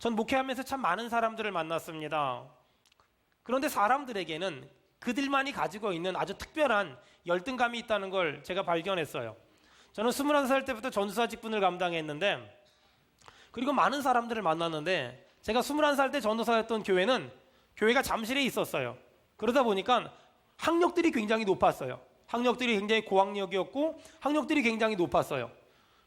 전 목회하면서 참 많은 사람들을 만났습니다. 그런데 사람들에게는 그들만이 가지고 있는 아주 특별한 열등감이 있다는 걸 제가 발견했어요. 저는 21살 때부터 전도사 직분을 감당했는데, 그리고 많은 사람들을 만났는데, 제가 21살 때 전도사였던 교회는 교회가 잠실에 있었어요. 그러다 보니까 학력들이 굉장히 높았어요. 학력들이 굉장히 고학력이었고 학력들이 굉장히 높았어요.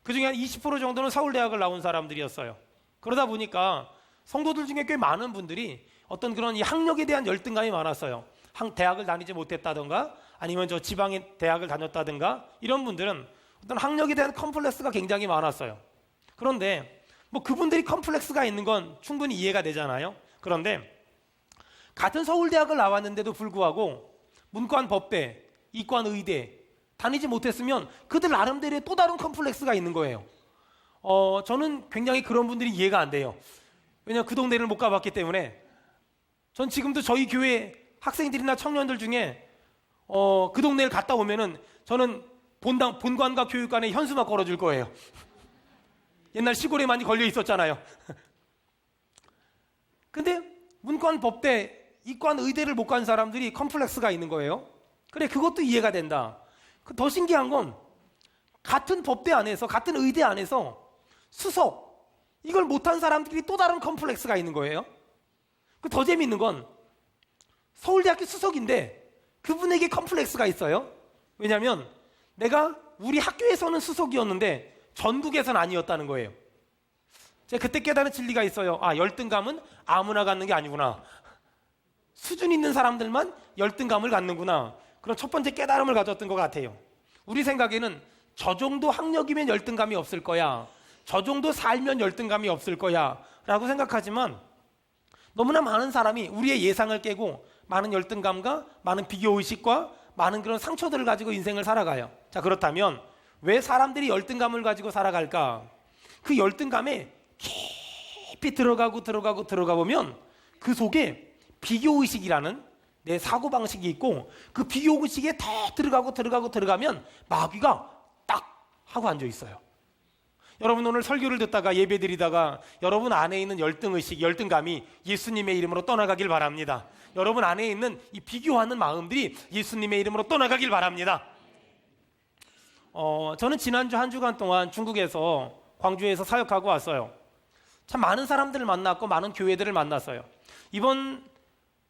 그중에 한 20% 정도는 서울대학을 나온 사람들이었어요. 그러다 보니까 성도들 중에 꽤 많은 분들이 어떤 그런 이 학력에 대한 열등감이 많았어요. 대학을 다니지 못했다든가 아니면 저 지방의 대학을 다녔다든가 이런 분들은 어떤 학력에 대한 컴플렉스가 굉장히 많았어요. 그런데 뭐 그분들이 컴플렉스가 있는 건 충분히 이해가 되잖아요. 그런데 같은 서울대학을 나왔는데도 불구하고 문과는 법대, 이과는 의대 다니지 못했으면 그들 나름대로의 또 다른 컴플렉스가 있는 거예요. 저는 굉장히 그런 분들이 이해가 안 돼요. 왜냐하면 그 동네를 못 가봤기 때문에. 전 지금도 저희 교회 학생들이나 청년들 중에 그 동네를 갔다 오면은 저는 본관과 교육관에 현수막 걸어줄 거예요. 옛날 시골에 많이 걸려 있었잖아요. 근데 문과는 법대, 이과는 의대를 못 간 사람들이 컴플렉스가 있는 거예요. 그래, 그것도 이해가 된다. 더 신기한 건 같은 법대 안에서, 같은 의대 안에서 수석, 이걸 못한 사람들이 또 다른 컴플렉스가 있는 거예요. 더 재미있는 건 서울대학교 수석인데 그분에게 컴플렉스가 있어요. 왜냐하면 내가 우리 학교에서는 수석이었는데 전국에서는 아니었다는 거예요. 제가 그때 깨달은 진리가 있어요. 열등감은 아무나 갖는 게 아니구나. 수준 있는 사람들만 열등감을 갖는구나. 그런 첫 번째 깨달음을 가졌던 것 같아요. 우리 생각에는 저 정도 학력이면 열등감이 없을 거야, 저 정도 살면 열등감이 없을 거야 라고 생각하지만 너무나 많은 사람이 우리의 예상을 깨고 많은 열등감과 많은 비교의식과 많은 그런 상처들을 가지고 인생을 살아가요. 자, 그렇다면 왜 사람들이 열등감을 가지고 살아갈까? 그 열등감에 깊이 들어가 보면 그 속에 비교의식이라는 내 사고방식이 있고, 그 비교의식에 더 들어가면 마귀가 딱 하고 앉아 있어요. 여러분 오늘 설교를 듣다가 예배드리다가 여러분 안에 있는 열등의식, 열등감이 예수님의 이름으로 떠나가길 바랍니다. 여러분 안에 있는 이 비교하는 마음들이 예수님의 이름으로 떠나가길 바랍니다. 저는 지난주 한 주간 동안 중국에서, 광주에서 사역하고 왔어요. 참 많은 사람들을 만났고 많은 교회들을 만났어요. 이번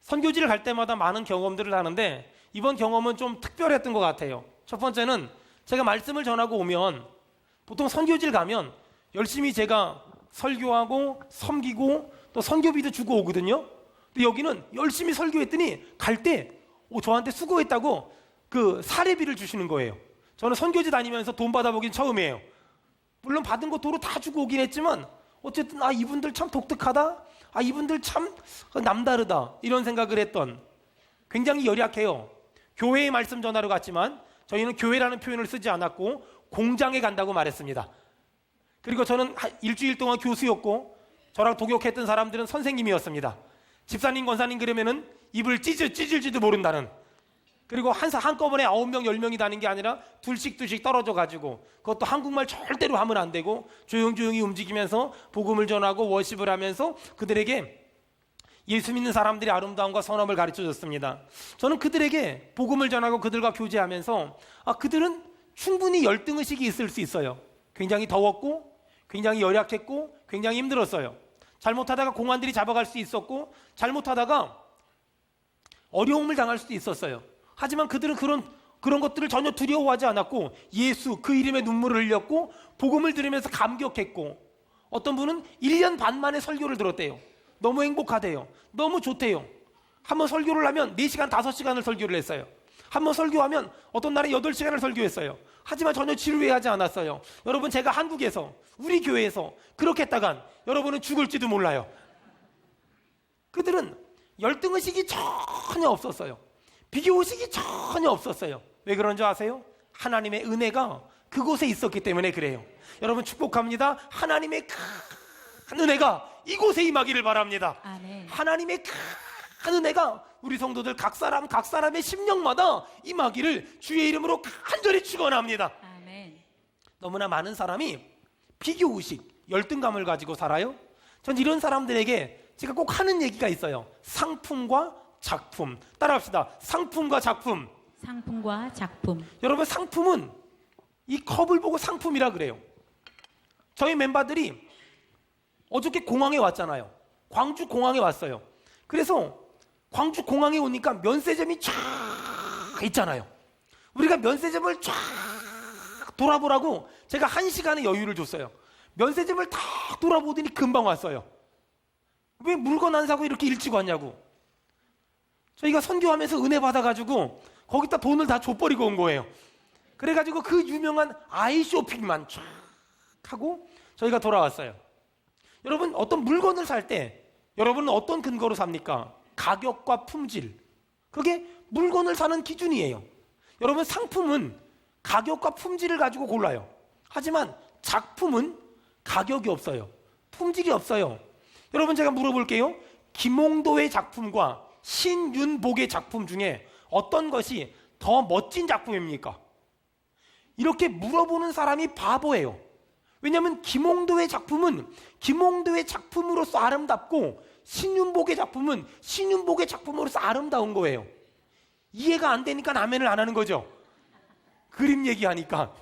선교지를 갈 때마다 많은 경험들을 하는데 이번 경험은 좀 특별했던 것 같아요. 첫 번째는 제가 말씀을 전하고 오면 보통 선교지를 가면 열심히 제가 설교하고 섬기고 또 선교비도 주고 오거든요. 근데 여기는 열심히 설교했더니 갈 때 저한테 수고했다고 그 사례비를 주시는 거예요. 저는 선교지 다니면서 돈 받아보긴 처음이에요. 물론 받은 거 도로 다 주고 오긴 했지만 어쨌든 이분들 참 독특하다, 이분들 참 남다르다 이런 생각을 했던, 굉장히 열약해요. 교회에 말씀 전하러 갔지만 저희는 교회라는 표현을 쓰지 않았고 공장에 간다고 말했습니다. 그리고 저는 일주일 동안 교수였고 저랑 동역했던 사람들은 선생님이었습니다. 집사님, 권사님 그러면은 입을 찢을지도 모른다는, 그리고 한꺼번에 9명, 10명이 다닌 게 아니라 둘씩 떨어져 가지고, 그것도 한국말 절대로 하면 안 되고 조용히 움직이면서 복음을 전하고 워십을 하면서 그들에게 예수 믿는 사람들의 아름다움과 선함을 가르쳐 줬습니다. 저는 그들에게 복음을 전하고 그들과 교제하면서 그들은 충분히 열등의식이 있을 수 있어요. 굉장히 더웠고 굉장히 열약했고 굉장히 힘들었어요. 잘못하다가 공안들이 잡아갈 수 있었고 잘못하다가 어려움을 당할 수도 있었어요. 하지만 그들은 그런 것들을 전혀 두려워하지 않았고 예수 그 이름에 눈물을 흘렸고 복음을 들으면서 감격했고, 어떤 분은 1년 반 만에 설교를 들었대요. 너무 행복하대요. 너무 좋대요. 한번 설교를 하면 4시간, 5시간을 설교를 했어요. 한번 설교하면 어떤 날에 8시간을 설교했어요. 하지만 전혀 지루해하지 않았어요. 여러분, 제가 한국에서, 우리 교회에서 그렇게 했다간 여러분은 죽을지도 몰라요. 그들은 열등의식이 전혀 없었어요. 비교의식이 전혀 없었어요. 왜 그런 줄 아세요? 하나님의 은혜가 그곳에 있었기 때문에 그래요. 여러분 축복합니다. 하나님의 큰 은혜가 이곳에 임하기를 바랍니다. 아멘. 하나님의 큰 은혜가 우리 성도들 각 사람의 심령마다 임하기를 주의 이름으로 간절히 축원합니다. 아멘. 너무나 많은 사람이 비교의식, 열등감을 가지고 살아요. 전 이런 사람들에게 제가 꼭 하는 얘기가 있어요. 상품과 작품. 따라합시다. 상품과 작품. 상품과 작품. 여러분, 상품은 이 컵을 보고 상품이라 그래요. 저희 멤버들이 어저께 공항에 왔잖아요. 광주 공항에 왔어요. 그래서 광주 공항에 오니까 면세점이 쫙 있잖아요. 우리가 면세점을 쫙 돌아보라고 제가 1시간의 여유를 줬어요. 면세점을 다 돌아보더니 금방 왔어요. 왜 물건 안 사고 이렇게 일찍 왔냐고. 저희가 선교하면서 은혜 받아가지고 거기다 돈을 다 줘버리고 온 거예요. 그래가지고 그 유명한 아이 쇼핑만 쫙 하고 저희가 돌아왔어요. 여러분, 어떤 물건을 살 때 여러분은 어떤 근거로 삽니까? 가격과 품질. 그게 물건을 사는 기준이에요. 여러분, 상품은 가격과 품질을 가지고 골라요. 하지만 작품은 가격이 없어요. 품질이 없어요. 여러분, 제가 물어볼게요. 김홍도의 작품과 신윤복의 작품 중에 어떤 것이 더 멋진 작품입니까? 이렇게 물어보는 사람이 바보예요. 왜냐하면 김홍도의 작품은 김홍도의 작품으로서 아름답고 신윤복의 작품은 신윤복의 작품으로서 아름다운 거예요. 이해가 안 되니까 아멘을 안 하는 거죠. 그림 얘기하니까.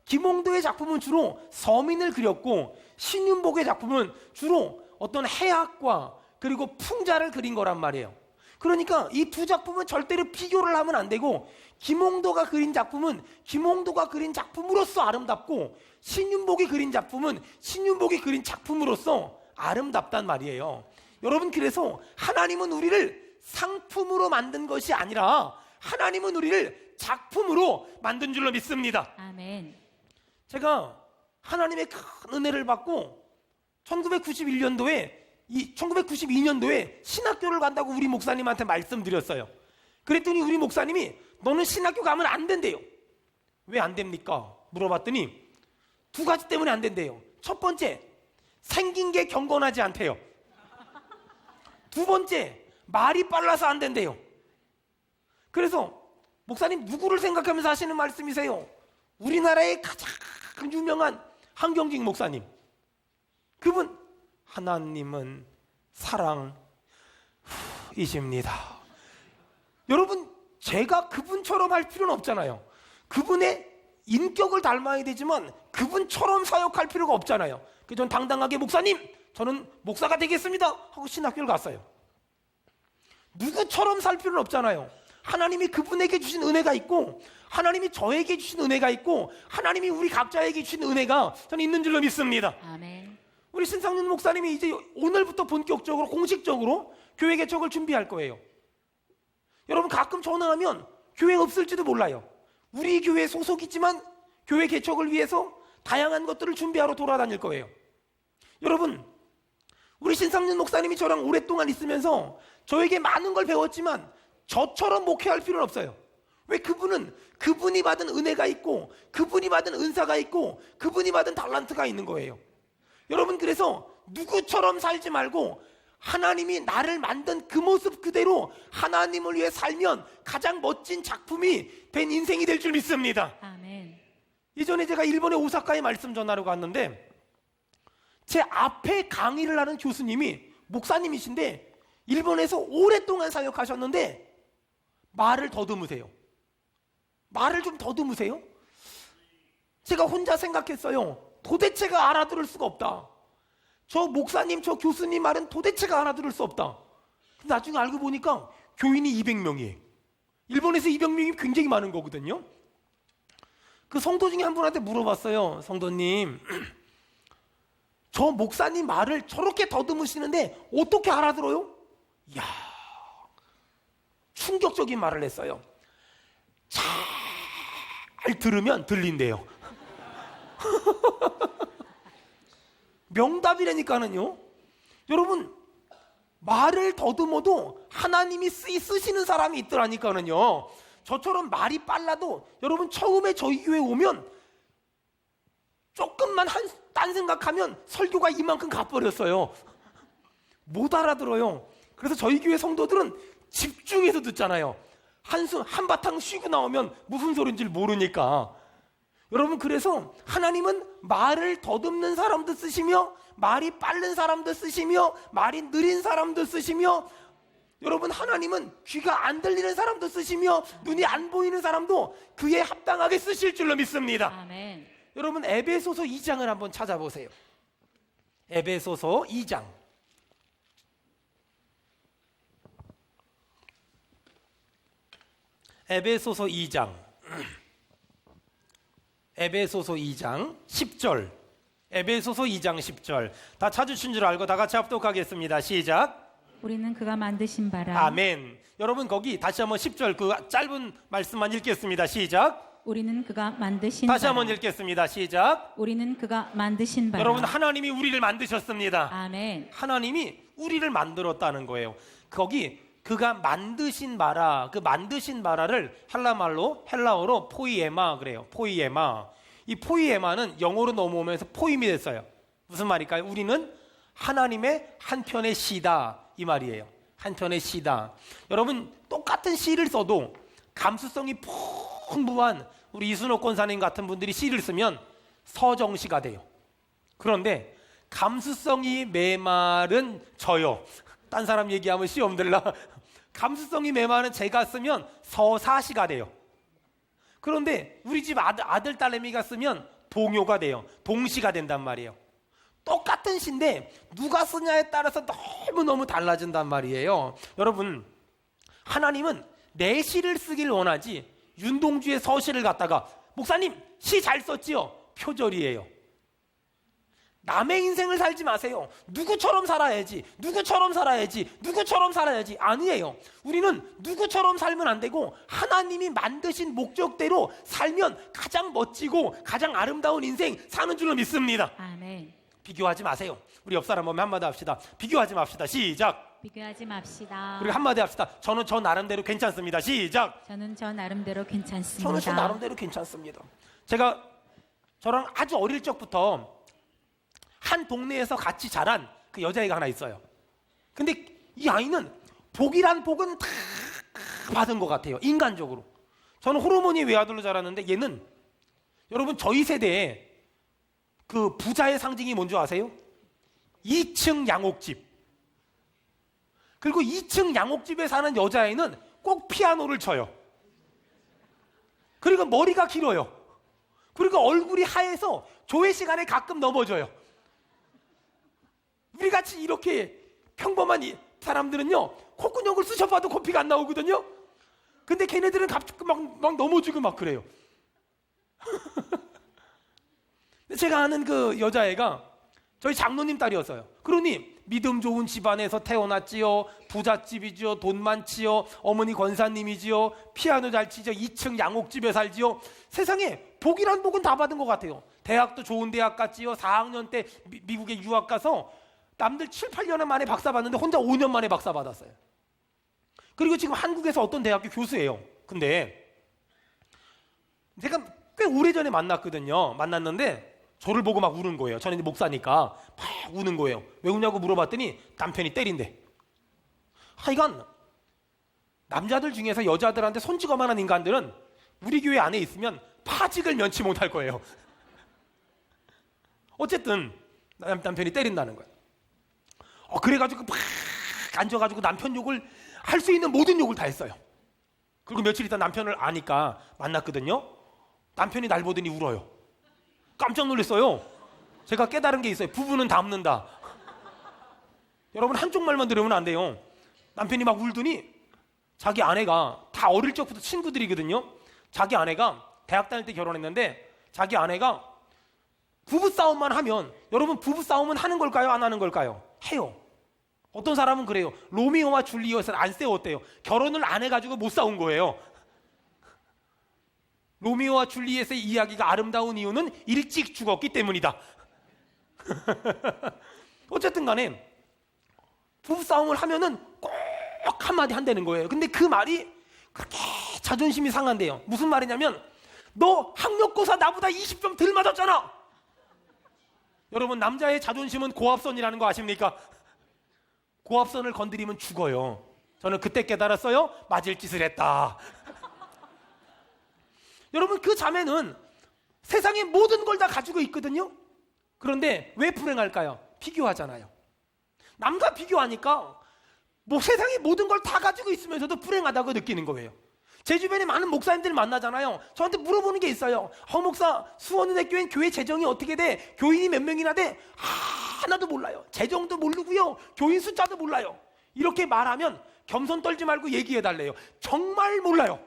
김홍도의 작품은 주로 서민을 그렸고 신윤복의 작품은 주로 어떤 해학과 그리고 풍자를 그린 거란 말이에요. 그러니까 이 두 작품은 절대로 비교를 하면 안 되고, 김홍도가 그린 작품은 김홍도가 그린 작품으로서 아름답고 신윤복이 그린 작품은 신윤복이 그린 작품으로서 아름답단 말이에요. 여러분, 그래서 하나님은 우리를 상품으로 만든 것이 아니라 하나님은 우리를 작품으로 만든 줄로 믿습니다. 아멘. 제가 하나님의 큰 은혜를 받고 1992년도에 신학교를 간다고 우리 목사님한테 말씀드렸어요. 그랬더니 우리 목사님이 너는 신학교 가면 안 된대요. 왜 안 됩니까? 물어봤더니 두 가지 때문에 안 된대요. 첫 번째, 생긴 게 경건하지 않대요. 두 번째, 말이 빨라서 안 된대요. 그래서 목사님 누구를 생각하면서 하시는 말씀이세요? 우리나라의 가장 유명한 한경직 목사님. 그분, 하나님은 사랑이십니다. 여러분, 제가 그분처럼 할 필요는 없잖아요. 그분의 인격을 닮아야 되지만 그분처럼 사역할 필요가 없잖아요. 그래서 전 당당하게 목사님, 저는 목사가 되겠습니다 하고 신학교를 갔어요. 누구처럼 살 필요는 없잖아요. 하나님이 그분에게 주신 은혜가 있고 하나님이 저에게 주신 은혜가 있고 하나님이 우리 각자에게 주신 은혜가 저는 있는 줄로 믿습니다. 아멘. 우리 신상윤 목사님이 이제 오늘부터 본격적으로 공식적으로 교회 개척을 준비할 거예요. 여러분, 가끔 전화하면 교회 없을지도 몰라요. 우리 교회 소속이지만 교회 개척을 위해서 다양한 것들을 준비하러 돌아다닐 거예요. 여러분, 우리 신상윤 목사님이 저랑 오랫동안 있으면서 저에게 많은 걸 배웠지만 저처럼 목회할 필요는 없어요. 왜? 그분이 받은 은혜가 있고 그분이 받은 은사가 있고 그분이 받은 달란트가 있는 거예요. 여러분, 그래서 누구처럼 살지 말고 하나님이 나를 만든 그 모습 그대로 하나님을 위해 살면 가장 멋진 작품이 된 인생이 될 줄 믿습니다. 아멘. 이전에 제가 일본의 오사카에 말씀 전하러 갔는데 제 앞에 강의를 하는 교수님이 목사님이신데 일본에서 오랫동안 사역하셨는데 말을 더듬으세요. 말을 좀 더듬으세요. 제가 혼자 생각했어요. 도대체가 알아들을 수가 없다. 저 목사님, 저 교수님 말은 도대체가 알아들을 수 없다. 근데 나중에 알고 보니까 교인이 200명이에요. 일본에서 200명이 굉장히 많은 거거든요. 그 성도 중에 한 분한테 물어봤어요. 성도님, 저 목사님 말을 저렇게 더듬으시는데 어떻게 알아들어요? 이야, 충격적인 말을 했어요. 잘 들으면 들린대요. 명답이라니까는요. 여러분, 말을 더듬어도 하나님이 쓰시는 사람이 있더라니까는요. 저처럼 말이 빨라도 여러분, 처음에 저희 교회 오면 조금만 딴 생각하면 설교가 이만큼 가버렸어요. 못 알아들어요. 그래서 저희 교회 성도들은 집중해서 듣잖아요. 한바탕 쉬고 나오면 무슨 소리인지 모르니까. 여러분, 그래서 하나님은 말을 더듬는 사람도 쓰시며 말이 빠른 사람도 쓰시며 말이 느린 사람도 쓰시며, 여러분, 하나님은 귀가 안 들리는 사람도 쓰시며 눈이 안 보이는 사람도 그에 합당하게 쓰실 줄로 믿습니다. 아멘. 여러분, 에베소서 2장을 한번 찾아보세요. 에베소서 2장. 에베소서 2장. 에베소서 2장 10절. 에베소서 2장 10절. 다 찾으신 줄 알고 다 같이 합독하겠습니다. 시작. 우리는 그가 만드신 바라. 아멘. 여러분, 거기 다시 한번 10절 그 짧은 말씀만 읽겠습니다. 시작. 우리는 그가 만드신 다시 바라. 한번 읽겠습니다. 시작. 우리는 그가 만드신 바라. 여러분, 하나님이 우리를 만드셨습니다. 아멘. 하나님이 우리를 만들었다는 거예요. 거기 그가 만드신 바라, 그 만드신 바라를 헬라어로 포이에마 그래요. 포이에마. 이 포이에마는 영어로 넘어오면서 포임이 됐어요. 무슨 말일까요? 우리는 하나님의 한편의 시다, 이 말이에요. 한편의 시다. 여러분, 똑같은 시를 써도 감수성이 풍부한 우리 이순옥 권사님 같은 분들이 시를 쓰면 서정시가 돼요. 그런데 감수성이 메마른 저요, 딴 사람 얘기하면 시험 들라. 감수성이 메마른 제가 쓰면 서사시가 돼요. 그런데 우리 집 아들 딸내미가 쓰면 동요가 돼요. 동시가 된단 말이에요. 똑같은 시인데 누가 쓰냐에 따라서 너무너무 달라진단 말이에요. 여러분, 하나님은 내 시를 쓰길 원하지 윤동주의 서시를 갖다가 목사님 시 잘 썼지요? 표절이에요. 남의 인생을 살지 마세요. 누구처럼 살아야지, 누구처럼 살아야지, 누구처럼 살아야지. 아니에요. 우리는 누구처럼 살면 안 되고 하나님이 만드신 목적대로 살면 가장 멋지고 가장 아름다운 인생 사는 줄로 믿습니다. 아멘. 비교하지 마세요. 우리 옆 사람 보면 한마디 합시다. 비교하지 맙시다. 시작. 비교하지 맙시다. 그리고 한마디 합시다. 저는 저 나름대로 괜찮습니다. 시작. 저는 저 나름대로 괜찮습니다. 저는 저 나름대로 괜찮습니다. 제가 저랑 아주 어릴 적부터 한 동네에서 같이 자란 그 여자애가 하나 있어요. 근데 이 아이는 복이란 복은 다 받은 것 같아요. 인간적으로. 저는 호르몬이 외아들로 자랐는데 얘는, 여러분, 저희 세대에 그 부자의 상징이 뭔지 아세요? 2층 양옥집. 그리고 2층 양옥집에 사는 여자애는 꼭 피아노를 쳐요. 그리고 머리가 길어요. 그리고 얼굴이 하얘서 조회 시간에 가끔 넘어져요. 우리같이 이렇게 평범한 사람들은요, 콧구녕을 쑤셔봐도 코피가 안 나오거든요. 근데 걔네들은 갑자기 막 넘어지고 막 그래요. 제가 아는 그 여자애가 저희 장로님 딸이었어요. 그러니 믿음 좋은 집안에서 태어났지요. 부잣집이지요. 돈 많지요. 어머니 권사님이지요. 피아노 잘 치죠. 2층 양옥집에 살지요. 세상에 복이란 복은 다 받은 것 같아요. 대학도 좋은 대학 갔지요. 4학년 때 미국에 유학 가서 남들 7, 8년 만에 박사 받는데 혼자 5년 만에 박사 받았어요. 그리고 지금 한국에서 어떤 대학교 교수예요. 근데 제가 꽤 오래전에 만났는데 저를 보고 막 우는 거예요. 저는 이제 목사니까 막 우는 거예요. 왜 우냐고 물어봤더니 남편이 때린대. 하여간 남자들 중에서 여자들한테 손찌검만한 인간들은 우리 교회 안에 있으면 파직을 면치 못할 거예요. 어쨌든 남편이 때린다는 거예요. 그래가지고 막 앉아가지고 남편 욕을 할 수 있는 모든 욕을 다 했어요. 그리고 며칠 있다 남편을 아니까 만났거든요. 남편이 날 보더니 울어요. 깜짝 놀랐어요. 제가 깨달은 게 있어요. 부부는 닮는다. 여러분, 한쪽 말만 들으면 안 돼요. 남편이 막 울더니 자기 아내가, 다 어릴 적부터 친구들이거든요. 자기 아내가 대학 다닐 때 결혼했는데 자기 아내가 부부싸움만 하면, 여러분, 부부싸움은 하는 걸까요? 안 하는 걸까요? 해요. 어떤 사람은 그래요. 로미오와 줄리엣을 안 싸웠대요. 결혼을 안 해가지고 못 싸운 거예요. 로미오와 줄리엣의 이야기가 아름다운 이유는 일찍 죽었기 때문이다. 어쨌든 간에 부부싸움을 하면은 꼭 한마디 한다는 거예요. 근데 그 말이 그렇게 자존심이 상한대요. 무슨 말이냐면, 너 학력고사 나보다 20점 덜 맞았잖아. 여러분, 남자의 자존심은 고압선이라는 거 아십니까? 고압선을 건드리면 죽어요. 저는 그때 깨달았어요. 맞을 짓을 했다. 여러분, 그 자매는 세상의 모든 걸 다 가지고 있거든요. 그런데 왜 불행할까요? 비교하잖아요. 남과 비교하니까 뭐 세상의 모든 걸 다 가지고 있으면서도 불행하다고 느끼는 거예요. 제 주변에 많은 목사님들 만나잖아요. 저한테 물어보는 게 있어요. 목사, 수원은혜교회는 교회 재정이 어떻게 돼? 교인이 몇 명이나 돼? 하나도 몰라요. 재정도 모르고요, 교인 숫자도 몰라요. 이렇게 말하면 겸손 떨지 말고 얘기해 달래요. 정말 몰라요.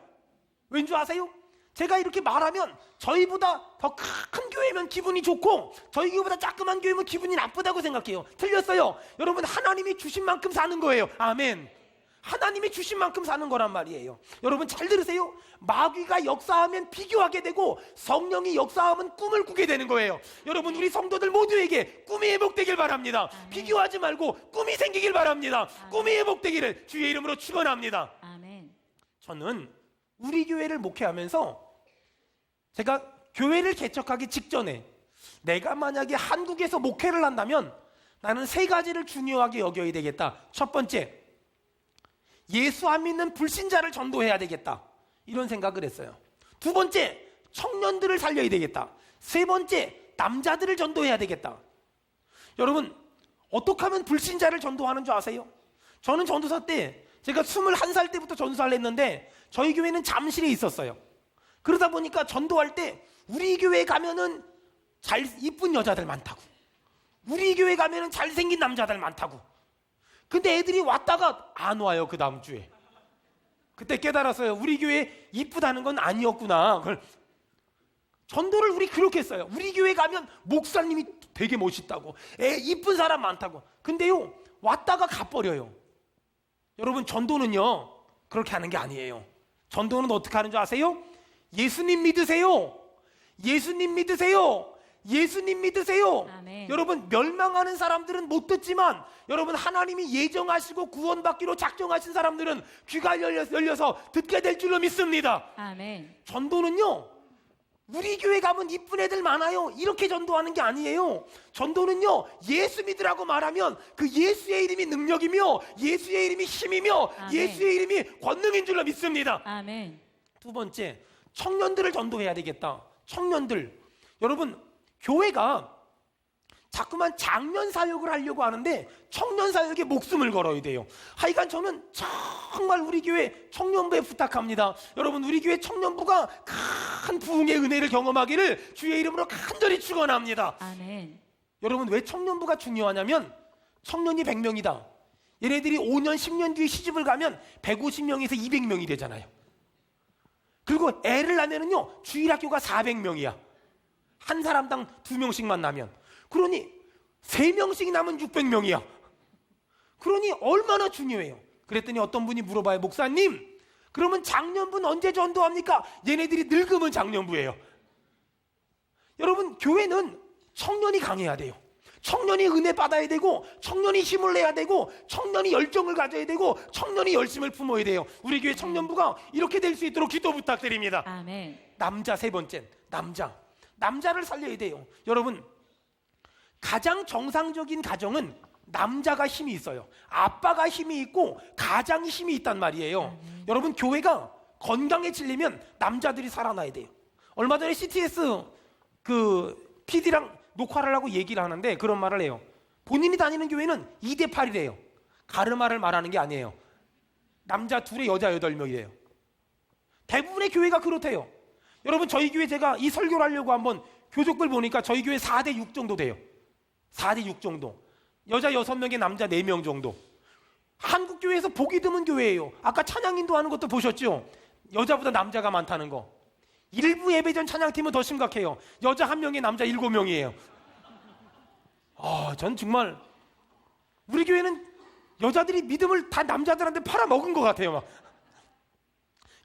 왠 줄 아세요? 제가 이렇게 말하면 저희보다 더 큰 교회면 기분이 좋고 저희 교회보다 조그만 교회면 기분이 나쁘다고 생각해요. 틀렸어요. 여러분, 하나님이 주신 만큼 사는 거예요. 아멘. 하나님이 주신 만큼 사는 거란 말이에요. 여러분 잘 들으세요. 마귀가 역사하면 비교하게 되고 성령이 역사하면 꿈을 꾸게 되는 거예요. 여러분, 우리 성도들 모두에게 꿈이 회복되길 바랍니다. 아멘. 비교하지 말고 꿈이 생기길 바랍니다. 아멘. 꿈이 회복되기를 주의 이름으로 축원합니다. 아멘. 저는 우리 교회를 목회하면서 제가 교회를 개척하기 직전에 내가 만약에 한국에서 목회를 한다면 나는 세 가지를 중요하게 여겨야 되겠다. 첫 번째, 예수 안 믿는 불신자를 전도해야 되겠다. 이런 생각을 했어요. 두 번째, 청년들을 살려야 되겠다. 세 번째, 남자들을 전도해야 되겠다. 여러분, 어떻게 하면 불신자를 전도하는 줄 아세요? 저는 전도사 때 제가 21살 때부터 전도사를 했는데 저희 교회는 잠실에 있었어요. 그러다 보니까 전도할 때 우리 교회 가면은 이쁜 여자들 많다고, 우리 교회 가면은 잘생긴 남자들 많다고. 근데 애들이 왔다가 안 와요. 그 다음 주에. 그때 깨달았어요. 우리 교회 이쁘다는 건 아니었구나. 전도를 우리 그렇게 했어요. 우리 교회 가면 목사님이 되게 멋있다고, 이쁜 사람 많다고. 근데요, 왔다가 가버려요. 여러분, 전도는요 그렇게 하는 게 아니에요. 전도는 어떻게 하는 줄 아세요? 예수님 믿으세요. 예수님 믿으세요. 예수님 믿으세요. 아멘. 여러분, 멸망하는 사람들은 못 듣지만 여러분, 하나님이 예정하시고 구원받기로 작정하신 사람들은 귀가 열려서 듣게 될 줄로 믿습니다. 아멘. 전도는요, 우리 교회 가면 이쁜 애들 많아요, 이렇게 전도하는 게 아니에요. 전도는요, 예수 믿으라고 말하면 그 예수의 이름이 능력이며 예수의 이름이 힘이며 아멘. 예수의 이름이 권능인 줄로 믿습니다. 아멘. 두 번째, 청년들을 전도해야 되겠다. 청년들, 여러분, 교회가 자꾸만 장년 사역을 하려고 하는데 청년 사역에 목숨을 걸어야 돼요. 하여간 저는 정말 우리 교회 청년부에 부탁합니다. 여러분, 우리 교회 청년부가 큰 부흥의 은혜를 경험하기를 주의 이름으로 간절히 축원합니다. 아멘. 여러분, 왜 청년부가 중요하냐면 청년이 100명이다. 얘네들이 5년 10년 뒤에 시집을 가면 150명에서 200명이 되잖아요. 그리고 애를 낳으면은요, 주일학교가 400명이야. 한 사람당 2명씩만 나면. 그러니 3명씩 나면 600명이야. 그러니 얼마나 중요해요. 그랬더니 어떤 분이 물어봐요. 목사님, 그러면 장년부는 언제 전도합니까? 얘네들이 늙으면 장년부예요. 여러분, 교회는 청년이 강해야 돼요. 청년이 은혜 받아야 되고, 청년이 힘을 내야 되고, 청년이 열정을 가져야 되고, 청년이 열심을 품어야 돼요. 우리 교회 청년부가 이렇게 될 수 있도록 기도 부탁드립니다. 아멘. 남자, 세 번째, 남자를 살려야 돼요. 여러분, 가장 정상적인 가정은 남자가 힘이 있어요. 아빠가 힘이 있고 가장이 힘이 있단 말이에요. 여러분, 교회가 건강해지려면 남자들이 살아나야 돼요. 얼마 전에 CTS 그 PD랑 녹화를 하고 얘기를 하는데 그런 말을 해요. 본인이 다니는 교회는 2대8이래요. 가르마를 말하는 게 아니에요. 남자 2에 여자 8명이래요. 대부분의 교회가 그렇대요. 여러분, 저희 교회 제가 이 설교를 하려고 한번 교족들 보니까 저희 교회 4대6 정도 돼요. 4대6 정도. 여자 6명에 남자 4명 정도. 한국 교회에서 보기 드문 교회예요. 아까 찬양인도 하는 것도 보셨죠? 여자보다 남자가 많다는 거. 일부 예배전 찬양팀은 더 심각해요. 여자 1명에 남자 7명이에요. 전 정말 우리 교회는 여자들이 믿음을 다 남자들한테 팔아먹은 것 같아요. 막.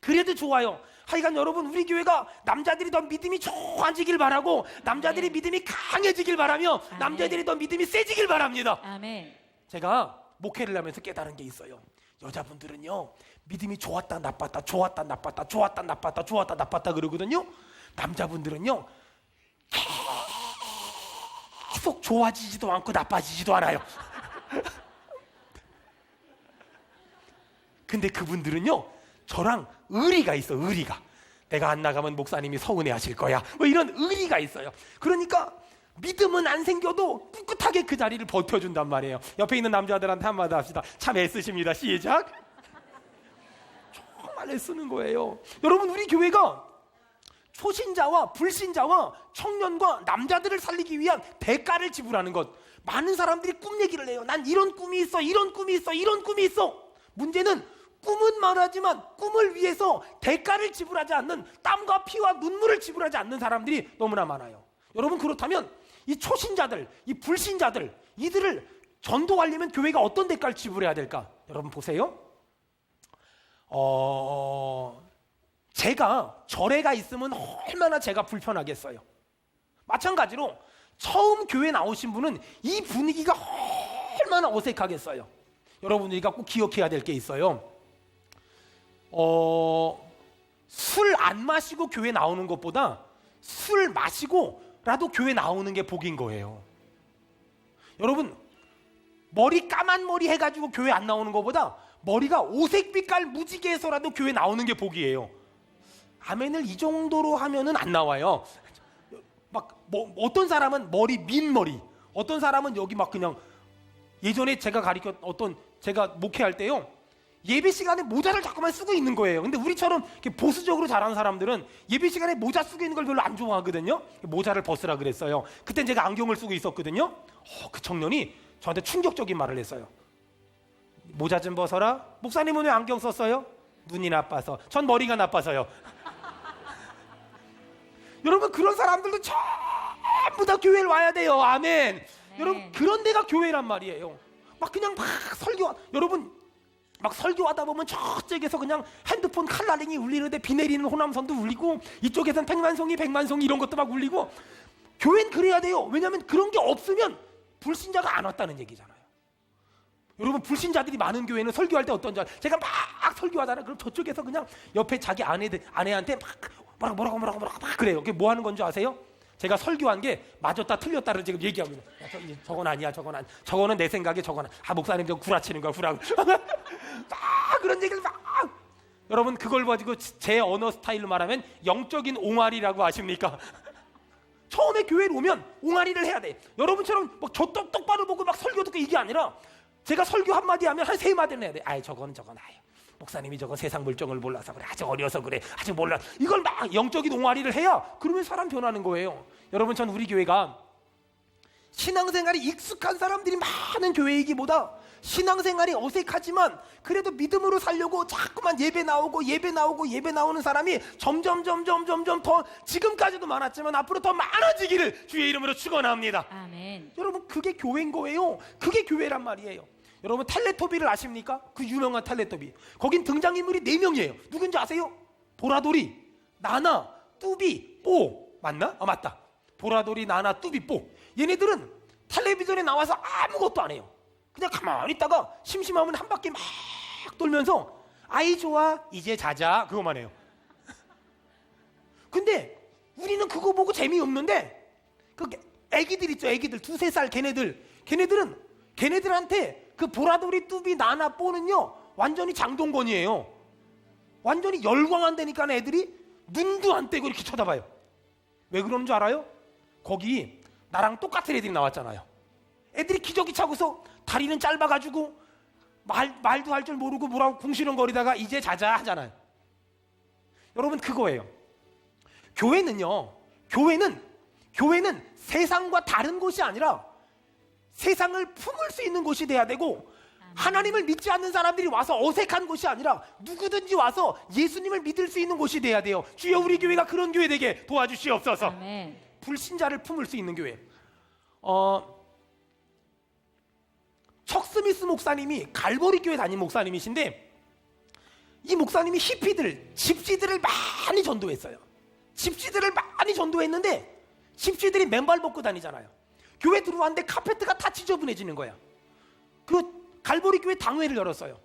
그래도 좋아요. 하여간 여러분, 우리 교회가 남자들이 더 믿음이 좋아지길 바라고 남자들이 믿음이 강해지길 바라며 남자들이 더 믿음이 세지길 바랍니다. 아멘. 제가 목회를 하면서 깨달은 게 있어요. 여자분들은요, 믿음이 좋았다 나빴다 좋았다 나빴다 좋았다 나빴다 좋았다 나빴다 그러거든요. 남자분들은요, 계속 좋아지지도 않고 나빠지지도 않아요. 근데 그분들은요, 저랑 의리가 있어. 의리가. 내가 안 나가면 목사님이 서운해하실 거야. 뭐 이런 의리가 있어요. 그러니까 믿음은 안 생겨도 꿋꿋하게 그 자리를 버텨준단 말이에요. 옆에 있는 남자들한테 한마디 합시다. 참 애쓰십니다. 시작. 정말 애쓰는 거예요. 여러분, 우리 교회가 초신자와 불신자와 청년과 남자들을 살리기 위한 대가를 지불하는 것. 많은 사람들이 꿈 얘기를 해요. 난 이런 꿈이 있어, 이런 꿈이 있어, 이런 꿈이 있어. 문제는 꿈은 말하지만 꿈을 위해서 대가를 지불하지 않는, 땀과 피와 눈물을 지불하지 않는 사람들이 너무나 많아요. 여러분, 그렇다면 이 초신자들, 이 불신자들, 이들을 전도하려면 교회가 어떤 대가를 지불해야 될까? 여러분 보세요. 제가 절에가 있으면 얼마나 제가 불편하겠어요. 마찬가지로 처음 교회 나오신 분은 이 분위기가 얼마나 어색하겠어요. 여러분, 우리가 꼭 기억해야 될 게 있어요. 술 안 마시고 교회 나오는 것보다 술 마시고라도 교회 나오는 게 복인 거예요. 여러분, 머리 까만 머리 해가지고 교회 안 나오는 것보다 머리가 오색빛깔 무지개 해서라도 교회 나오는 게 복이에요. 아멘을 이 정도로 하면은 안 나와요. 어떤 사람은 머리 민머리, 어떤 사람은 여기 막 그냥, 예전에 제가 제가 목회할 때요, 예배 시간에 모자를 자꾸만 쓰고 있는 거예요. 근데 우리처럼 이렇게 보수적으로 자라는 사람들은 예배 시간에 모자 쓰고 있는 걸 별로 안 좋아하거든요. 모자를 벗으라 그랬어요. 그땐 제가 안경을 쓰고 있었거든요. 그 청년이 저한테 충격적인 말을 했어요. 모자 좀 벗어라. 목사님은 왜 안경 썼어요? 눈이 나빠서. 전 머리가 나빠서요. 여러분, 그런 사람들도 전부 다 교회를 와야 돼요. 아멘. 네. 여러분, 그런 데가 교회란 말이에요. 그냥 여러분, 막 설교하다 보면 저쪽에서 그냥 핸드폰 칼날링이 울리는데 비 내리는 호남선도 울리고, 이쪽에선 백만송이 이런 것도 막 울리고. 교회는 그래야 돼요. 왜냐하면 그런 게 없으면 불신자가 안 왔다는 얘기잖아요. 여러분, 불신자들이 많은 교회는 설교할 때 어떤지 알아요? 제가 막 설교하잖아요. 그럼 저쪽에서 그냥 옆에 자기 아내한테 막 뭐라고 막 그래요. 그게 뭐 하는 건지 아세요? 제가 설교한 게 맞았다 틀렸다를 지금 얘기하고 있는 거예요. 저건 아니야, 저거는 내 생각에 저거는, 목사님 저 구라치는 거야, 구라. 그런 얘기를 막. 여러분, 그걸 가지고 제 언어 스타일로 말하면 영적인 옹알이라고 아십니까? 처음에 교회를 오면 옹알이를 해야 돼. 여러분처럼 막 저 똑바로 보고 막 설교 듣고 이게 아니라, 제가 설교 한마디 하면 한 3마디는 해야 돼. 저건 목사님이 저건 세상 물정을 몰라서 그래. 아직 어려서 그래. 아직 몰라. 이걸 막 영적인 옹알이를 해야, 그러면 사람 변하는 거예요. 여러분, 전 우리 교회가 신앙생활이 익숙한 사람들이 많은 교회이기보다 신앙생활이 어색하지만 그래도 믿음으로 살려고 자꾸만 예배 나오는 사람이 점점 더, 지금까지도 많았지만 앞으로 더 많아지기를 주의 이름으로 축원합니다. 아멘. 여러분, 그게 교회인 거예요. 그게 교회란 말이에요. 여러분, 텔레토비를 아십니까? 그 유명한 텔레토비. 거긴 등장인물이 4명이에요. 누군지 아세요? 보라돌이, 나나, 뚜비, 뽀. 맞나? 맞다. 보라돌이, 나나, 뚜비, 뽀. 얘네들은 텔레비전에 나와서 아무것도 안 해요. 그냥 가만히 있다가 심심하면 한 바퀴 막 돌면서 아이 좋아, 이제 자자, 그거만 해요. 근데 우리는 그거 보고 재미없는데, 그 애기들 있죠, 애기들 2-3살 걔네들한테 그 보라돌이, 뚜비, 나나, 뽀는요 완전히 장동건이에요. 완전히 열광한다니까. 애들이 눈도 안 떼고 이렇게 쳐다봐요. 왜 그러는 줄 알아요? 거기 나랑 똑같은 애들이 나왔잖아요. 애들이 기저귀 차고서 다리는 짧아가지고 말도 할 줄 모르고 뭐라고 궁시렁거리다가 이제 자자 하잖아요. 여러분, 그거예요. 교회는 세상과 다른 곳이 아니라 세상을 품을 수 있는 곳이 돼야 되고, 하나님을 믿지 않는 사람들이 와서 어색한 곳이 아니라 누구든지 와서 예수님을 믿을 수 있는 곳이 돼야 돼요. 주여, 우리 교회가 그런 교회 되게 도와주시옵소서. 아멘. 불신자를 품을 수 있는 교회. 척 스미스 목사님이 갈보리 교회 담임 목사님이신데, 이 목사님이 집시들을 많이 전도했어요. 집시들을 많이 전도했는데 집시들이 맨발 벗고 다니잖아요. 교회 들어왔는데 카페트가 다 지저분해지는 거야. 그 갈보리 교회 당회를 열었어요.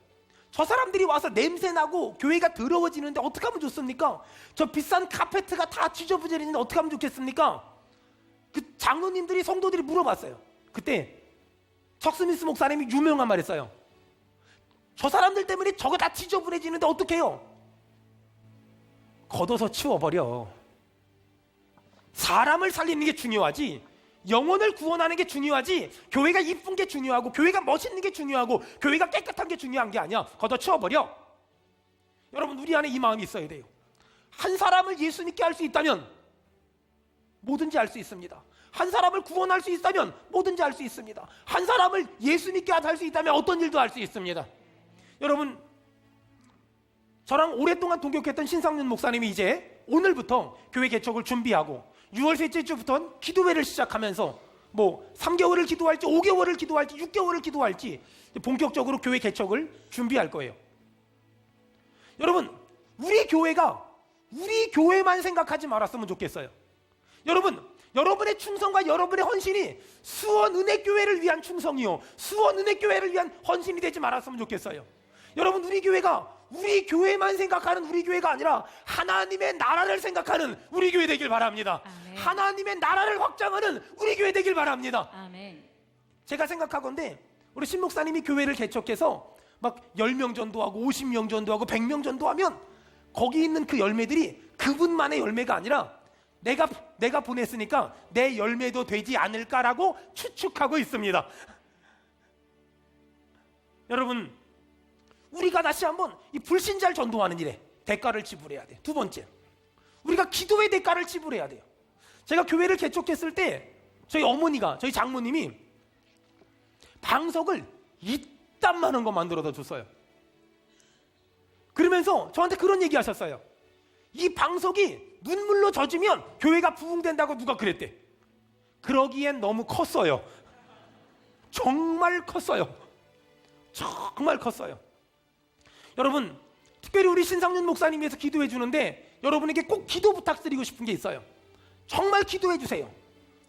저 사람들이 와서 냄새나고 교회가 더러워지는데 어떻게 하면 좋습니까? 저 비싼 카페트가 다 지저분해지는데 어떻게 하면 좋겠습니까? 그 장로님들이, 성도들이 물어봤어요. 그때 척 스미스 목사님이 유명한 말 했어요. 저 사람들 때문에 저거 다 지저분해지는데 어떡해요? 걷어서 치워버려. 사람을 살리는 게 중요하지, 영혼을 구원하는 게 중요하지, 교회가 이쁜 게 중요하고 교회가 멋있는 게 중요하고 교회가 깨끗한 게 중요한 게 아니야. 걷어 치워버려. 여러분, 우리 안에 이 마음이 있어야 돼요. 한 사람을 예수 믿게 할 수 있다면 뭐든지 할 수 있습니다. 한 사람을 구원할 수 있다면 뭐든지 할 수 있습니다. 한 사람을 예수 믿게 할 수 있다면 어떤 일도 할 수 있습니다. 여러분, 저랑 오랫동안 동역했던 신상윤 목사님이 이제 오늘부터 교회 개척을 준비하고 6월 셋째 주부터는 기도회를 시작하면서 뭐 3개월을 기도할지 5개월을 기도할지 6개월을 기도할지 본격적으로 교회 개척을 준비할 거예요. 여러분, 우리 교회가 우리 교회만 생각하지 말았으면 좋겠어요. 여러분, 여러분의 충성과 여러분의 헌신이 수원은혜교회를 위한 충성이요, 수원은혜교회를 위한 헌신이 되지 말았으면 좋겠어요. 여러분, 우리 교회가 우리 교회만 생각하는 우리 교회가 아니라 하나님의 나라를 생각하는 우리 교회 되길 바랍니다. 아멘. 하나님의 나라를 확장하는 우리 교회 되길 바랍니다. 아멘. 제가 생각하건대 우리 신 목사님이 교회를 개척해서 막 10명 전도하고 50명 전도하고 100명 전도하면 거기 있는 그 열매들이 그분만의 열매가 아니라 내가 보냈으니까 내 열매도 되지 않을까라고 추측하고 있습니다. 여러분, 우리가 다시 한번 이 불신자를 전도하는 일에 대가를 지불해야 돼요. 두 번째, 우리가 기도의 대가를 지불해야 돼요. 제가 교회를 개척했을 때 저희 어머니가, 저희 장모님이 방석을 이딴 많은 거 만들어다 줬어요. 그러면서 저한테 그런 얘기 하셨어요. 이 방석이 눈물로 젖으면 교회가 부흥된다고 누가 그랬대. 그러기엔 너무 컸어요. 정말 컸어요. 정말 컸어요. 여러분, 특별히 우리 신상윤 목사님 위해서 기도해 주는데 여러분에게 꼭 기도 부탁드리고 싶은 게 있어요. 정말 기도해 주세요.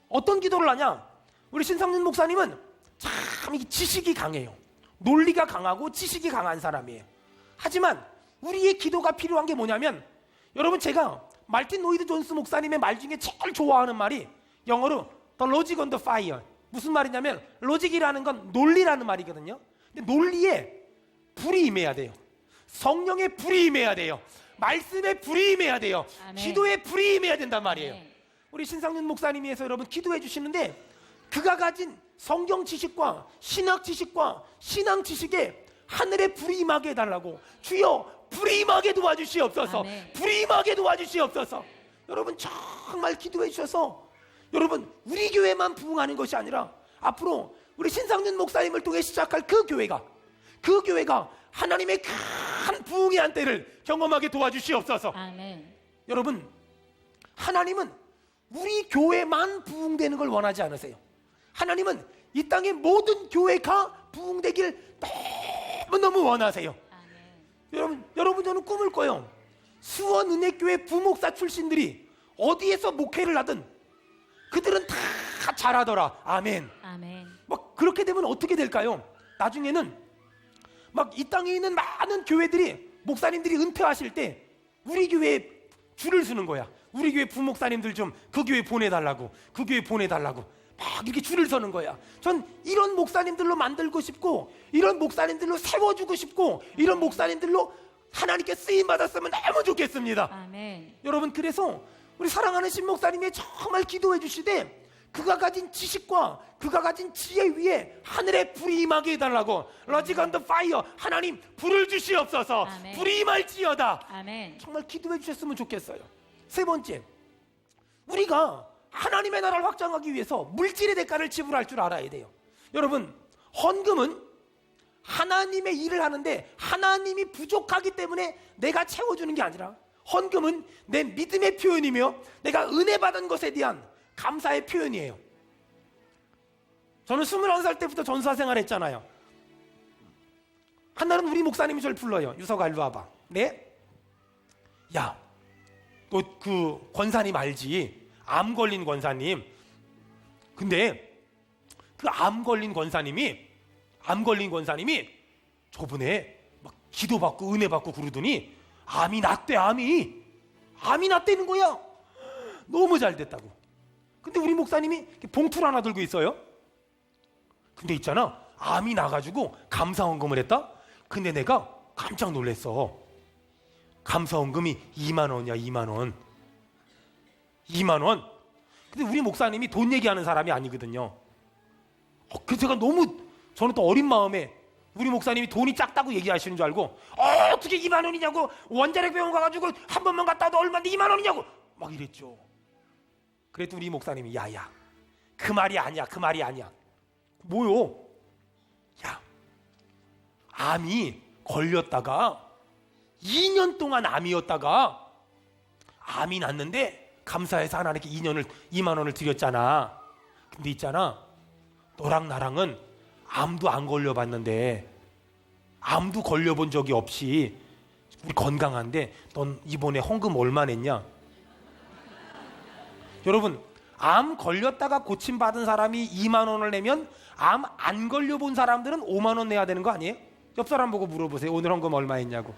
어떤 기도를 하냐? 우리 신상윤 목사님은 참 지식이 강해요. 논리가 강하고 지식이 강한 사람이에요. 하지만 우리의 기도가 필요한 게 뭐냐면, 여러분, 제가 말틴 로이드 존스 목사님의 말 중에 제일 좋아하는 말이 영어로 The Logic on the Fire. 무슨 말이냐면 로직이라는 건 논리라는 말이거든요. 근데 논리에 불이 임해야 돼요. 성령의 불이 임해야 돼요. 말씀의 불이 임해야 돼요. 아멘. 기도의 불이 임해야 된단 말이에요. 아멘. 우리 신상윤 목사님께서 여러분 기도해 주시는데 그가 가진 성경 지식과 신학 지식과 신앙 지식에 하늘의 불이 임하게 해달라고, 주여 불이 임하게 도와주시옵소서. 아멘. 불이 임하게 도와주시옵소서. 여러분 정말 기도해 주셔서 여러분 우리 교회만 부흥하는 것이 아니라 앞으로 우리 신상윤 목사님을 통해 시작할 그 교회가 하나님의 큰 부흥의 한때를 경험하게 도와주시옵소서. 아멘. 여러분, 하나님은 우리 교회만 부흥되는 걸 원하지 않으세요. 하나님은 이 땅의 모든 교회가 부흥되길 너무너무 원하세요. 아멘. 여러분 저는 꿈을 꿔요. 수원은혜교회 부목사 출신들이 어디에서 목회를 하든 그들은 다 잘하더라. 아멘. 아멘. 막 그렇게 되면 어떻게 될까요? 나중에는 막 이 땅에 있는 많은 교회들이, 목사님들이 은퇴하실 때 우리 교회에 줄을 서는 거야. 우리 교회 부목사님들 좀 그 교회 보내달라고, 그 교회 보내달라고 막 이렇게 줄을 서는 거야. 전 이런 목사님들로 만들고 싶고, 이런 목사님들로 세워주고 싶고, 이런 목사님들로 하나님께 쓰임 받았으면 너무 좋겠습니다. 아멘. 여러분, 그래서 우리 사랑하는 신목사님이 정말 기도해 주시되 그가 가진 지식과 그가 가진 지혜 위에 하늘의 불이 임하게 해달라고, Logic on the Fire, 하나님 불을 주시옵소서. 아멘. 불이 임할지어다. 아멘. 정말 기도해 주셨으면 좋겠어요. 세 번째, 우리가 하나님의 나라를 확장하기 위해서 물질의 대가를 지불할 줄 알아야 돼요. 여러분, 헌금은 하나님의 일을 하는데 하나님이 부족하기 때문에 내가 채워주는 게 아니라, 헌금은 내 믿음의 표현이며 내가 은혜 받은 것에 대한 감사의 표현이에요. 저는 21살 때부터 전사 생활했잖아요. 한날은 우리 목사님이 저를 불러요. 유서가 일로 와봐. 네? 야, 너 그 권사님 알지? 암 걸린 권사님. 근데 그 암 걸린 권사님이 저번에 막 기도받고 은혜 받고 그러더니 암이 낫대. 암이 낫대는 거야. 너무 잘 됐다고. 근데 우리 목사님이 봉투를 하나 들고 있어요. 근데 있잖아, 암이 나가지고 감사헌금을 했다. 근데 내가 깜짝 놀랐어. 감사원금이 2만 원이야. 2만 원. 2만 원. 근데 우리 목사님이 돈 얘기하는 사람이 아니거든요. 그래서 제가 저는 또 어린 마음에 우리 목사님이 돈이 작다고 얘기하시는 줄 알고 어떻게 2만 원이냐고, 원자력 병원 가가지고 한 번만 갔다 와도 얼마인데 2만 원이냐고 막 이랬죠. 그랬더니 우리 목사님이 야야, 그 말이 아니야. 그 말이 아니야. 뭐요? 야, 암이 걸렸다가 2년 동안 암이었다가 암이 났는데 감사해서 하나님께 2만 원을 드렸잖아. 근데 있잖아, 너랑 나랑은 암도 안 걸려봤는데, 암도 걸려본 적이 없이 우리 건강한데 넌 이번에 헌금 얼마 냈냐? 여러분, 암 걸렸다가 고침받은 사람이 2만 원을 내면 암 안 걸려본 사람들은 5만 원 내야 되는 거 아니에요? 옆 사람 보고 물어보세요. 오늘 헌금 얼마 했냐고.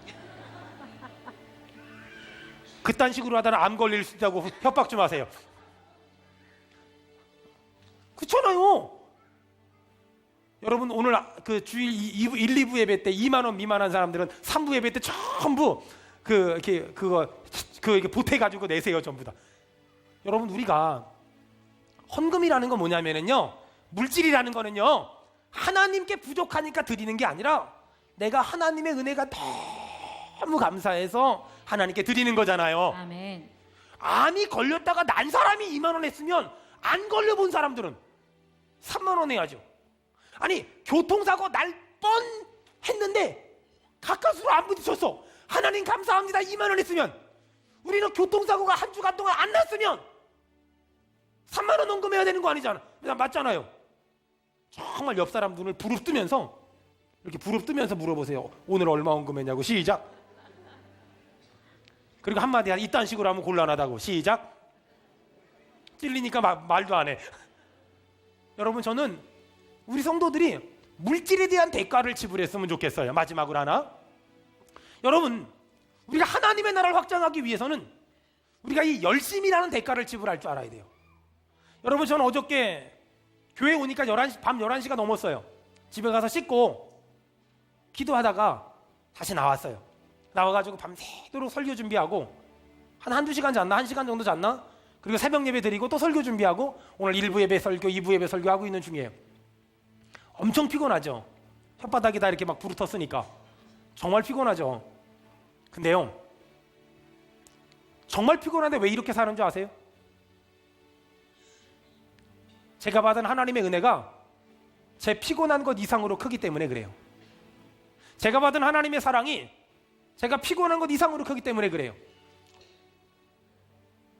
그딴 식으로 하다가 암 걸릴 수 있다고 협박 좀 하세요. 그렇잖아요. 여러분, 오늘 그 주일 1, 2부 예배 때 2만 원 미만한 사람들은 3부 예배 때 전부 이렇게 보태가지고 내세요. 전부 다. 여러분, 우리가 헌금이라는 건 뭐냐면은요, 물질이라는 거는요, 하나님께 부족하니까 드리는 게 아니라 내가 하나님의 은혜가 너무 감사해서 하나님께 드리는 거잖아요. 아멘. 암이 걸렸다가 난 사람이 2만 원 했으면 안 걸려본 사람들은 3만 원 해야죠. 아니, 교통사고 날 뻔했는데 가까스로 안 부딪혔어. 하나님 감사합니다. 2만 원 했으면, 우리는 교통사고가 한 주간 동안 안 났으면 3만 원 헌금해야 되는 거 아니잖아. 맞잖아요. 정말 옆 사람 눈을 부릅뜨면서, 이렇게 부릅뜨면서 물어보세요. 오늘 얼마 헌금했냐고. 시작. 그리고 한마디 한 이딴 식으로 하면 곤란하다고. 시작. 찔리니까 말도 안 해. 여러분, 저는 우리 성도들이 물질에 대한 대가를 지불했으면 좋겠어요. 마지막으로 하나. 여러분, 우리가 하나님의 나라를 확장하기 위해서는 우리가 이 열심이라는 대가를 지불할 줄 알아야 돼요. 여러분, 저는 어저께 교회 오니까 밤 11시가 넘었어요. 집에 가서 씻고 기도하다가 다시 나왔어요. 나와가지고 밤새도록 설교 준비하고 한두 시간 잤나? 1시간 정도 잤나? 그리고 새벽 예배 드리고 또 설교 준비하고 오늘 1부 예배 설교, 2부 예배 설교하고 있는 중이에요. 엄청 피곤하죠. 혓바닥이 다 이렇게 막 부르텄으니까 정말 피곤하죠. 근데요, 정말 피곤한데 왜 이렇게 사는 줄 아세요? 제가 받은 하나님의 은혜가 제 피곤한 것 이상으로 크기 때문에 그래요. 제가 받은 하나님의 사랑이 제가 피곤한 것 이상으로 크기 때문에 그래요.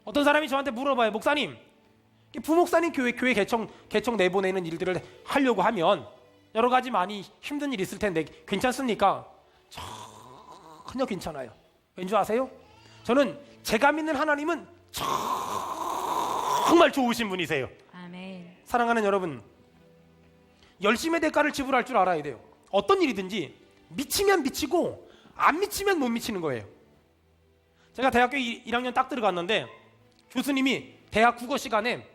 어떤 사람이 저한테 물어봐요. 목사님, 부목사님 교회 개청 내보내는 일들을 하려고 하면 여러 가지 많이 힘든 일이 있을 텐데 괜찮습니까? 전혀 괜찮아요. 왠지 아세요? 저는 제가 믿는 하나님은 정말 좋으신 분이세요. 아멘. 사랑하는 여러분, 열심의 대가를 지불할 줄 알아야 돼요. 어떤 일이든지 미치면 미치고 안 미치면 못 미치는 거예요. 제가 대학교 1학년 딱 들어갔는데 교수님이 대학 국어 시간에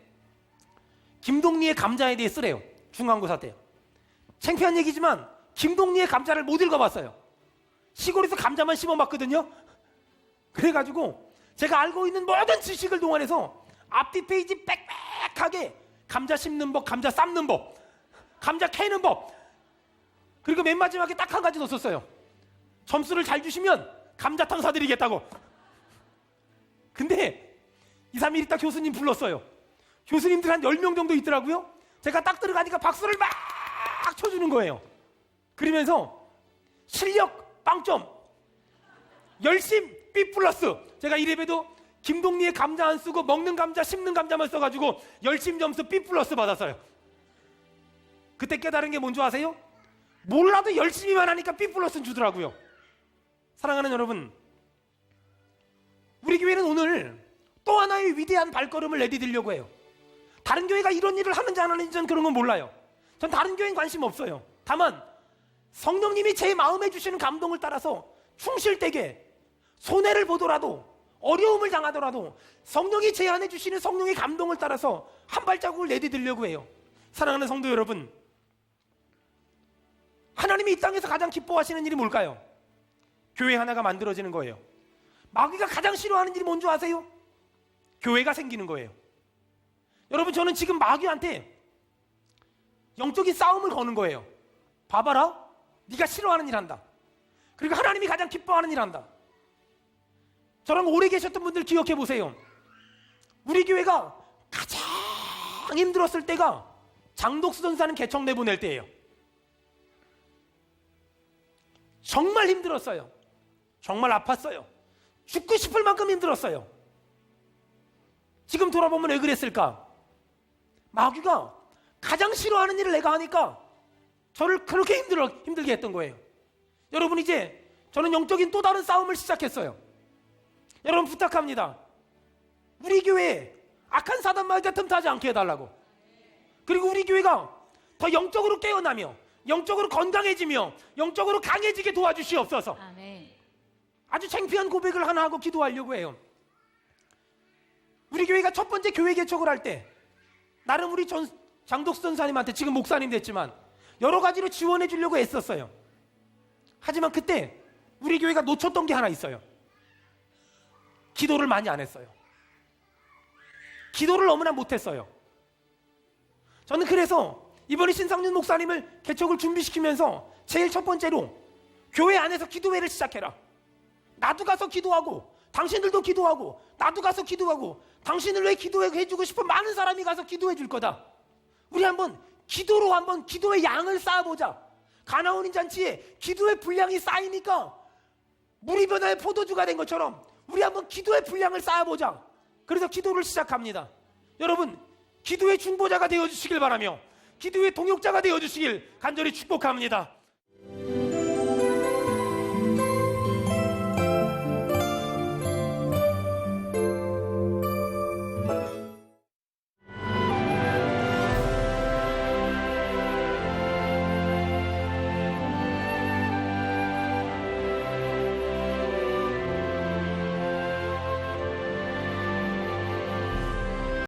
김동리의 감자에 대해 쓰래요. 중간고사 때. 창피한 얘기지만 김동리의 감자를 못 읽어봤어요. 시골에서 감자만 심어봤거든요. 그래가지고 제가 알고 있는 모든 지식을 동원해서 앞뒤 페이지 빽빽하게 감자 심는 법, 감자 삶는 법, 감자 캐는 법, 그리고 맨 마지막에 딱 한 가지 넣었어요. 점수를 잘 주시면 감자탕 사드리겠다고. 근데 2, 3일 있다 교수님 불렀어요. 교수님들 한 10명 정도 있더라고요. 제가 딱 들어가니까 박수를 막 쳐주는 거예요. 그러면서 실력 빵점, 열심 B+. 제가 이래봬도 김동리의 감자 안 쓰고 먹는 감자, 씹는 감자만 써가지고 열심 점수 B+ 받았어요. 그때 깨달은 게 뭔지 아세요? 몰라도 열심히만 하니까 B+는 주더라고요. 사랑하는 여러분, 우리 교회는 오늘 또 하나의 위대한 발걸음을 내디디려고 해요. 다른 교회가 이런 일을 하는지 안 하는지 전 그런 건 몰라요. 전 다른 교회엔 관심 없어요. 다만 성령님이 제 마음에 주시는 감동을 따라서 충실되게 손해를 보더라도 어려움을 당하더라도 성령이 제 안에 주시는 성령의 감동을 따라서 한 발자국을 내디디려고 해요. 사랑하는 성도 여러분, 하나님이 이 땅에서 가장 기뻐하시는 일이 뭘까요? 교회 하나가 만들어지는 거예요. 마귀가 가장 싫어하는 일이 뭔지 아세요? 교회가 생기는 거예요. 여러분, 저는 지금 마귀한테 영적인 싸움을 거는 거예요. 봐봐라, 네가 싫어하는 일 한다. 그리고 하나님이 가장 기뻐하는 일 한다. 저랑 오래 계셨던 분들 기억해 보세요. 우리 교회가 가장 힘들었을 때가 장독수 전사는 개척 내보낼 때예요. 정말 힘들었어요. 정말 아팠어요. 죽고 싶을 만큼 힘들었어요. 지금 돌아보면 왜 그랬을까? 마귀가 가장 싫어하는 일을 내가 하니까 저를 그렇게 힘들게 했던 거예요. 여러분, 이제 저는 영적인 또 다른 싸움을 시작했어요. 여러분, 부탁합니다. 우리 교회에 악한 사단 마귀가 틈타지 않게 해달라고. 그리고 우리 교회가 더 영적으로 깨어나며 영적으로 건강해지며 영적으로 강해지게 도와주시옵소서. 아멘. 아주 창피한 고백을 하나 하고 기도하려고 해요. 우리 교회가 첫 번째 교회 개척을 할 때 나름 우리 장독수 전사님한테, 지금 목사님 됐지만, 여러 가지로 지원해 주려고 애썼어요. 하지만 그때 우리 교회가 놓쳤던 게 하나 있어요. 기도를 많이 안 했어요. 기도를 너무나 못했어요. 저는 그래서 이번에 신상윤 목사님을 개척을 준비시키면서 제일 첫 번째로 교회 안에서 기도회를 시작해라. 나도 가서 기도하고 당신들도 기도하고 나도 가서 기도하고 당신을 왜 기도해주고 싶은 많은 사람이 가서 기도해 줄 거다. 우리 한번 기도로 한번 기도의 양을 쌓아보자. 가나온인 잔치에 기도의 분량이 쌓이니까 물이 변화의 포도주가 된 것처럼 우리 한번 기도의 분량을 쌓아보자. 그래서 기도를 시작합니다. 여러분, 기도의 중보자가 되어주시길 바라며 기도의 동역자가 되어주시길 간절히 축복합니다.